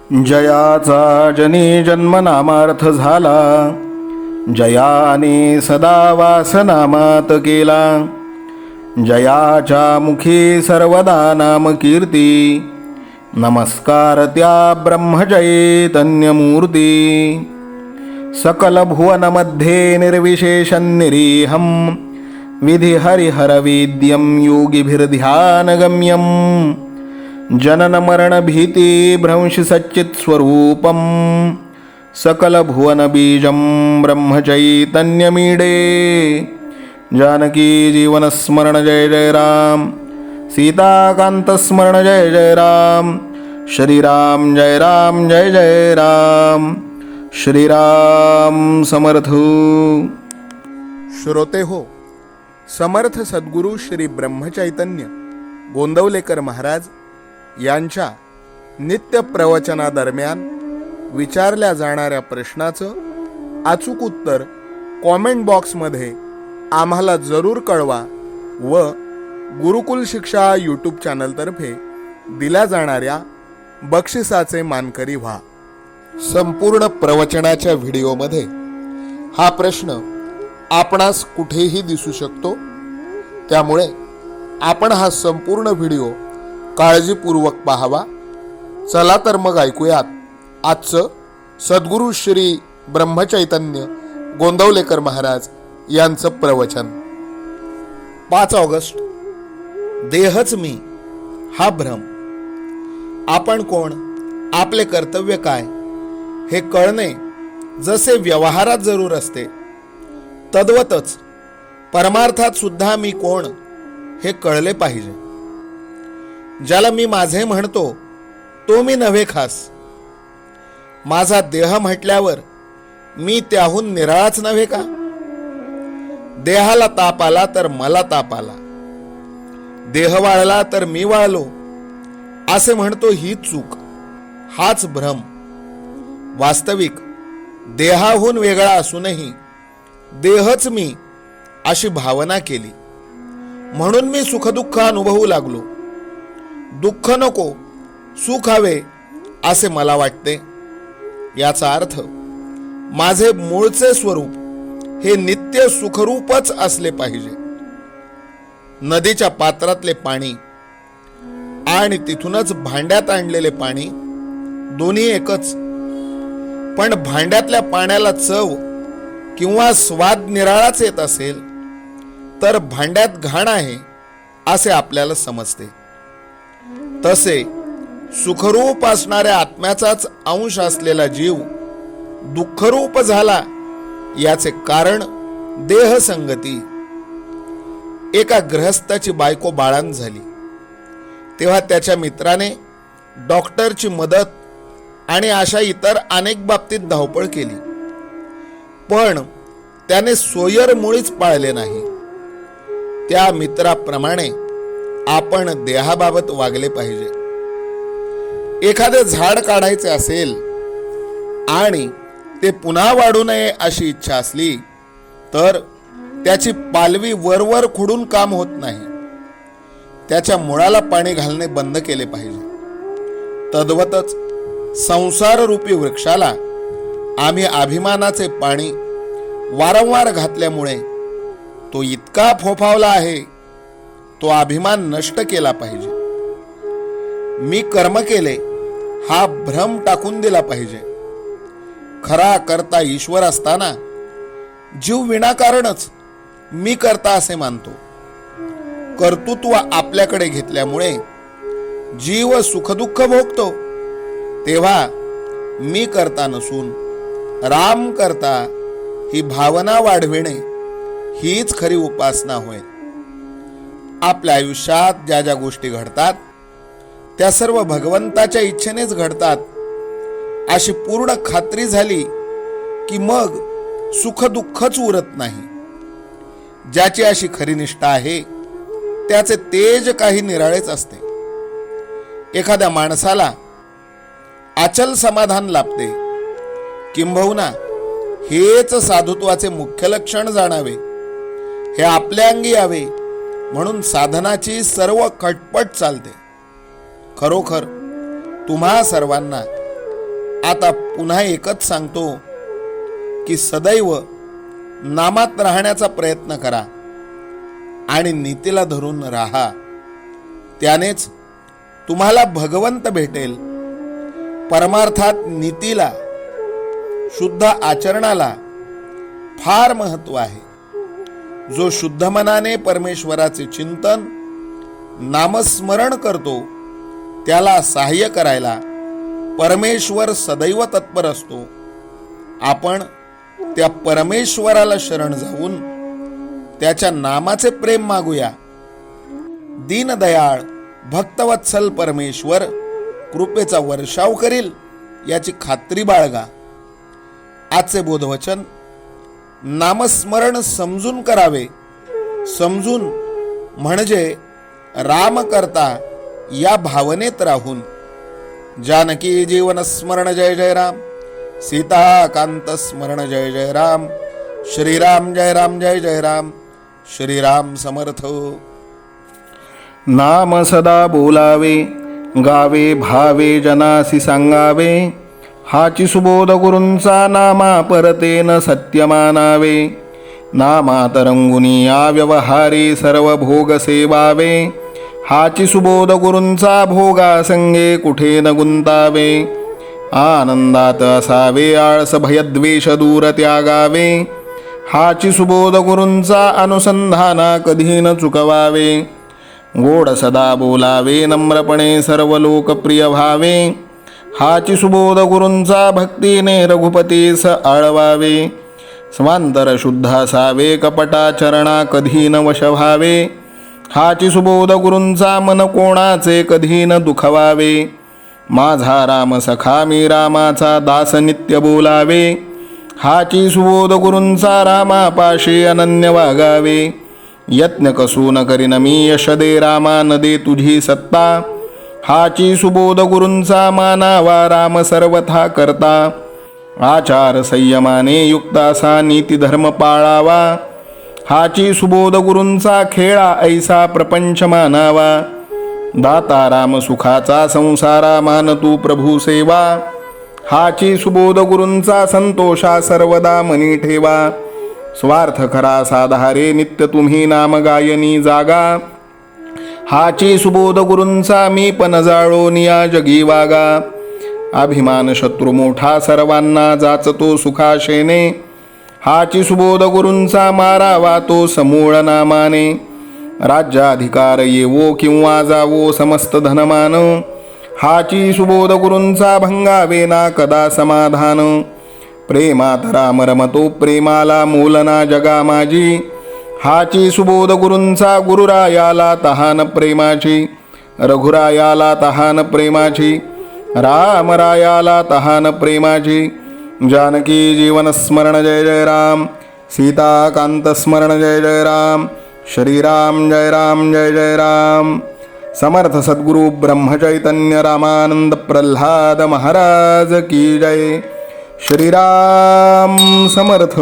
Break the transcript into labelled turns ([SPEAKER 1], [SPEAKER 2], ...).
[SPEAKER 1] जयाचा जनी जन्मनामार्थ झाला, जयाने सदा वासनामात केला. जयाच्या मुखी सर्वदा नाम कीर्ती, नमस्कार त्या ब्रह्मचैतन्यमूर्ती. सकल भुवनमध्ये निर्विशेषं निरीहं, विधि हरिहरवेद्यं योगिभिर्ध्यानगम्यं. जनन मरण भीति भ्रंश सच्चित् स्वरूपं, सकल भुवन बीजं ब्रह्मचैतन्यमीडे. जानकी जीवन स्मरण जय जय राम, सीताकांत स्मरण जय जय राम. श्रीराम जय राम जय जय राम. श्रीराम समर्थ. श्रोते हो, समर्थ सद्गुरू श्री ब्रह्मचैतन्य गोंदवलेकर महाराज यांच्या नित्य प्रवचनादरम्यान विचारल्या जाणाऱ्या प्रश्नाचं अचूक उत्तर कॉमेंट बॉक्समध्ये आम्हाला जरूर कळवा व गुरुकुल शिक्षा यूट्यूब चॅनलतर्फे दिल्या जाणाऱ्या बक्षिसाचे मानकरी व्हा. संपूर्ण प्रवचनाच्या व्हिडिओमध्ये हा प्रश्न आपणास कुठेही दिसू शकतो, त्यामुळे आपण हा संपूर्ण व्हिडिओ काळजीपूर्वक पाहावा. चला तर मग ऐकूयात आजचं सद्गुरू श्री ब्रह्मचैतन्य गोंदवलेकर महाराज यांचं प्रवचन. 5 ऑगस्ट. देहच मी हा भ्रम. आपण कोण, आपले कर्तव्य काय हे कळणे जसे व्यवहारात जरूर असते, तद्वतच परमार्थात सुद्धा मी कोण हे कळले पाहिजे. ज्याला मी माझे म्हणतो तो मी नव्हे खास. माझा देह म्हटल्यावर मी त्याहून निराळाच नव्हे का? देहाला ताप आला तर मला ताप आला, देह वाळला तर मी वाळलो असे म्हणतो ही चूक, हाच भ्रम. वास्तविक देहाहून वेगळा असूनही देहच मी अशी भावना केली, म्हणून मी सुखदुःख अनुभवू लागलो. दुःख नको सुख हवे असे मला वाटते. याचा अर्थ माझे मूळचे स्वरूप हे नित्य सुखरूपच असले पाहिजे. नदीच्या पात्रातले पाणी आणि तिथूनच भांड्यात आणलेले पाणी दोन्ही एकच, पण भांड्यातल्या पाण्याला चव किंवा स्वाद निराळाच येत असेल तर भांड्यात घाण आहे असे आपल्याला समजते. तसे सुखरूप असणाऱ्या आत्म्याचाच अंश असलेला जीव दुःखरूप झाला याचे कारण देहसंगती. एका गृहस्थाची बायको बाळांत झाली तेव्हा त्याच्या मित्राने डॉक्टरची मदत आणि अशा इतर अनेक बाबतीत धावपळ केली, पण त्याने सोयर मुळीच पाळले नाही. त्या मित्राप्रमाणे आपण देहाबाबत वागले पाहिजे. एखादे झाड काढायचे असेल आणि ते पुन्हा वाढू नये अशी इच्छा असली तर त्याची पालवी वरवर खुडून काम होत नाही, त्याच्या मुळाला पाणी घालणे बंद केले पाहिजे. तद्वतच संसार रूपी वृक्षाला आम्ही अभिमानाचे पाणी वारंवार घातल्यामुळे तो इतका फोफावला आहे, तो अभिमान नष्ट केला पाहिजे. मी कर्म केले हा भ्रम टाकून दिला पाहिजे. खरा करता ईश्वर असताना जीव विनाकारणच मी करता असे मानतो. कर्तृत्व आपल्याकडे घेतल्यामुळे जीव सुखदुःख भोगतो, तेव्हा मी करता नसून राम करता ही भावना वाढविणे हीच खरी उपासना होय. आपल्या आयुष्यात ज्या ज्या गोष्टी घडतात त्या सर्व भगवंताच्या इच्छेनेच घडतात अशी पूर्ण खात्री झाली की मग सुख दुःखच उरत नाही. ज्याची अशी खरी निष्ठा आहे त्याचे तेज काही निराळेच असते. एखाद्या माणसाला अचल समाधान लाभते, किंबहुना हेच साधुत्वाचे मुख्य लक्षण जाणावे, हे आपल्या अंगी यावे म्हणून साधनाची सर्व खटपट चालते. खरोखर तुम्हा सर्वांना आता पुन्हा एकच सांगतो की सदैव नामात राहण्याचा प्रयत्न करा आणि नीतीला धरून राहा. त्यानेच तुम्हाला भगवंत भेटेल. परमार्थात नीतीला, शुद्ध आचरणाला फार महत्व आहे. जो शुद्ध मनाने परमेश्वराचे चिंतन, नामस्मरण करतो त्याला सहाय्य करायला परमेश्वर सदैव तत्पर असतो. आपण त्या परमेश्वराला शरण जाऊन त्याच्या नामाचे प्रेम मागूया. दीनदयाळ भक्तवत्सल परमेश्वर कृपेचा वर्षाव करील याची खात्री बाळगा. आजचे बोधवचन नामस्मरण समजून करावे. समजून म्हणजे राम करता या भावनेत राहून. जानकी जीवन स्मरण जय जय राम. सीताकांत स्मरण जय जय राम. श्रीराम जय राम जय जय राम. श्रीराम समर्थ.
[SPEAKER 2] नाम सदा बोलावे, गावे भावे जनासी सांगावे. हाची सुबोध गुरूंचा नामा परतेन सत्य मानावे. नामात रंगुनी या व्यवहारी सर्व भोग सेवावे. हाची सुबोध गुरूंचा भोगा संगे कुठे न गुंतावे. आनंदात असावे आळस भयद्वेष दूर त्यागावे. हाची सुबोध गुरूंचा अनुसंधाना कधी न चुकवावे. गोड सदा बोलावे नम्रपणे सर्व लोकप्रिय व्हावे. हाची सुबोध गुरूंचा भक्तीने रघुपतीस आळवावे. स्वांतर शुद्ध असावे कपटाचरणा कधी न वश व्हावे. हाची सुबोध गुरूंचा मन कोणाचे कधी न दुखवावे. माझा राम सखा मी रामाचा दास नित्य बोलावे. हाची सुबोध गुरूंचा रामापाशी अनन्य वागावे. यत्न कसू न करीन मी यश दे रामा न दे तुझी सत्ता. हाची सुबोध गुरूंचा मानावा राम सर्वथा करता. आचार संयमाने युक्त असा नीती धर्म पाळावा. हाची सुबोध गुरूंचा खेळा ऐसा प्रपंच मानावा. दाता राम सुखाचा संसारा मान तू प्रभू सेवा. हाची सुबोध गुरूंचा संतोषा सर्वदा मनी ठेवा. स्वार्थ खरा साधारे नित्य तुम्ही नाम गायनी जागा. हाची सुबोध गुरूंचा मी पण जाळो निया जगी वागा. अभिमान शत्रू मोठा सर्वांना जाचतो सुखाशेने. हाची सुबोध गुरूंचा मारावा तो समूळ नामाने. राज्याधिकार येवो किंवा जावो समस्त धनमान. हाची सुबोध गुरूंचा भंगावे ना कदा समाधान. प्रेमात राम रमतो प्रेमाला मोलना जगा माझी. हाची सुबोध गुरूंचा गुरुरायाला तहान प्रेमाची. रघुरायाला तहान प्रेमाची. रामरायाला तहान प्रेमाची. जानकी जीवन स्मरण जय जय राम. सीताकांत स्मरण जय जय राम. श्रीराम जय राम जय जय राम. समर्थ सद्गुरु ब्रह्मचैतन्य रामानंद प्रल्हाद महाराज की जय. श्रीराम समर्थ.